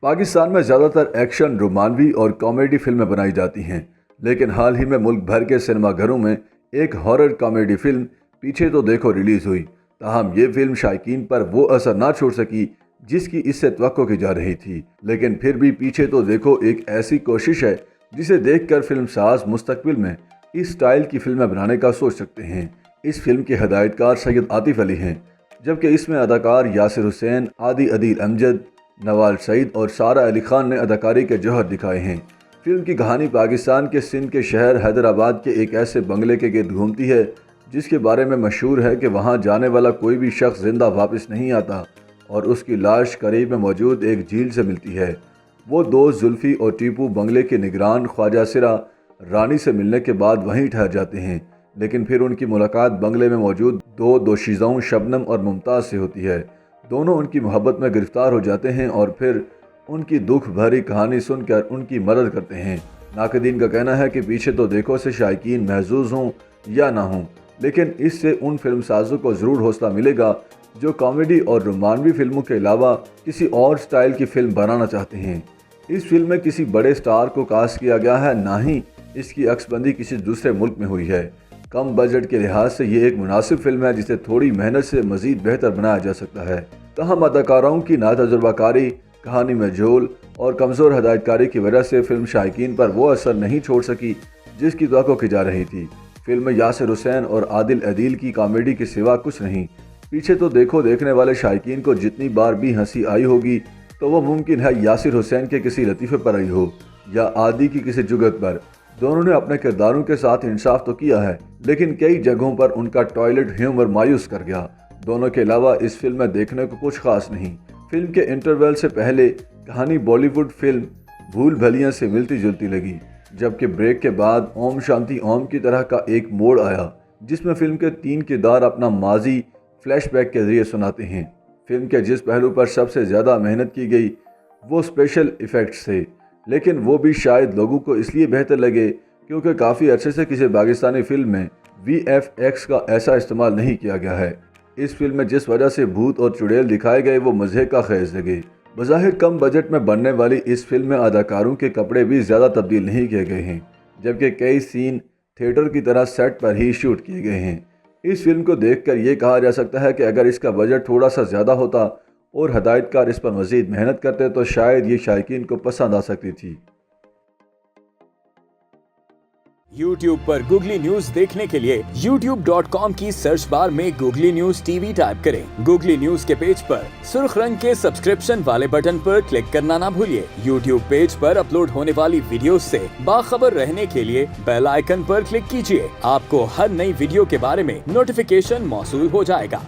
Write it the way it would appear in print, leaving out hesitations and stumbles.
پاکستان میں زیادہ تر ایکشن، رومانوی اور کامیڈی فلمیں بنائی جاتی ہیں، لیکن حال ہی میں ملک بھر کے سنیما گھروں میں ایک ہارر کامیڈی فلم پیچھے تو دیکھو ریلیز ہوئی، تاہم یہ فلم شائقین پر وہ اثر نہ چھوڑ سکی جس کی اس سے توقع کی جا رہی تھی۔ لیکن پھر بھی پیچھے تو دیکھو ایک ایسی کوشش ہے جسے دیکھ کر فلم ساز مستقبل میں اس سٹائل کی فلمیں بنانے کا سوچ سکتے ہیں۔ اس فلم کے ہدایتکار سید عاطف علی ہیں، جبکہ اس میں اداکار یاسر حسین، عادی عدیل امجد، نوال سعید اور سارہ علی خان نے اداکاری کے جوہر دکھائے ہیں۔ فلم کی کہانی پاکستان کے سندھ کے شہر حیدرآباد کے ایک ایسے بنگلے کے گرد گھومتی ہے جس کے بارے میں مشہور ہے کہ وہاں جانے والا کوئی بھی شخص زندہ واپس نہیں آتا اور اس کی لاش قریب میں موجود ایک جھیل سے ملتی ہے۔ وہ دوست زلفی اور ٹیپو بنگلے کے نگران خواجہ سرا رانی سے ملنے کے بعد وہیں ٹھہر جاتے ہیں، لیکن پھر ان کی ملاقات بنگلے میں موجود دو دوشیزاؤں شبنم اور ممتاز سے ہوتی ہے۔ دونوں ان کی محبت میں گرفتار ہو جاتے ہیں اور پھر ان کی دکھ بھری کہانی سن کر ان کی مدد کرتے ہیں۔ ناقدین کا کہنا ہے کہ پیچھے تو دیکھو سے شائقین محظوظ ہوں یا نہ ہوں، لیکن اس سے ان فلم سازوں کو ضرور حوصلہ ملے گا جو کامیڈی اور رومانوی فلموں کے علاوہ کسی اور سٹائل کی فلم بنانا چاہتے ہیں۔ اس فلم میں کسی بڑے سٹار کو کاسٹ کیا گیا ہے، نہ ہی اس کی عکس بندی کسی دوسرے ملک میں ہوئی ہے۔ کم بجٹ کے لحاظ سے یہ ایک مناسب فلم ہے جسے تھوڑی محنت سے مزید بہتر بنایا جا سکتا ہے۔ تاہم اداکاروں کی ناتجربہ کاری، کہانی میں جھول اور کمزور ہدایت کاری کی وجہ سے فلم شائقین پر وہ اثر نہیں چھوڑ سکی جس کی توقع کی جا رہی تھی۔ فلم میں یاسر حسین اور عادل عدیل کی کامیڈی کے سوا کچھ نہیں۔ پیچھے تو دیکھو دیکھنے والے شائقین کو جتنی بار بھی ہنسی آئی ہوگی تو وہ ممکن ہے یاسر حسین کے کسی لطیفے پر آئی ہو یا عادی کی کسی جگت پر۔ دونوں نے اپنے کرداروں کے ساتھ انصاف تو کیا ہے، لیکن کئی جگہوں پر ان کا ٹوائلٹ ہیومر مایوس کر گیا۔ دونوں کے علاوہ اس فلم میں دیکھنے کو کچھ خاص نہیں۔ فلم کے انٹرول سے پہلے کہانی بالی ووڈ فلم بھول بھلیاں سے ملتی جلتی لگی، جبکہ بریک کے بعد اوم شانتی اوم کی طرح کا ایک موڑ آیا جس میں فلم کے 3 کردار اپنا ماضی فلیش بیک کے ذریعے سناتے ہیں۔ فلم کے جس پہلو پر سب سے زیادہ محنت کی گئی وہ اسپیشل ایفیکٹس تھے، لیکن وہ بھی شاید لوگوں کو اس لیے بہتر لگے کیونکہ کافی عرصے سے کسی پاکستانی فلم میں VFX کا ایسا استعمال نہیں کیا گیا ہے۔ اس فلم میں جس وجہ سے بھوت اور چڑیل دکھائے گئے وہ مزے کا خیز لگے۔ بظاہر کم بجٹ میں بننے والی اس فلم میں اداکاروں کے کپڑے بھی زیادہ تبدیل نہیں کیے گئے ہیں، جبکہ کئی سین تھیٹر کی طرح سیٹ پر ہی شوٹ کیے گئے ہیں۔ اس فلم کو دیکھ کر یہ کہا جا سکتا ہے کہ اگر اس کا بجٹ تھوڑا سا زیادہ ہوتا اور ہدایتکار اس پر مزید محنت کرتے تو شاید یہ شائقین کو پسند آ سکتی تھی۔ YouTube پر گوگلی نیوز دیکھنے کے لیے youtube.com کی سرچ بار میں googly news T V type کریں۔ گوگلی نیوز کے پیج پر سرخ رنگ کے سبسکرپشن والے بٹن پر کلک کرنا نہ بھولیے۔ YouTube پیج پر اپلوڈ ہونے والی ویڈیوز سے باخبر رہنے کے لیے بیل آئیکن پر کلک کیجیے۔ آپ کو ہر نئی ویڈیو کے بارے میں نوٹیفیکیشن موصول ہو جائے گا۔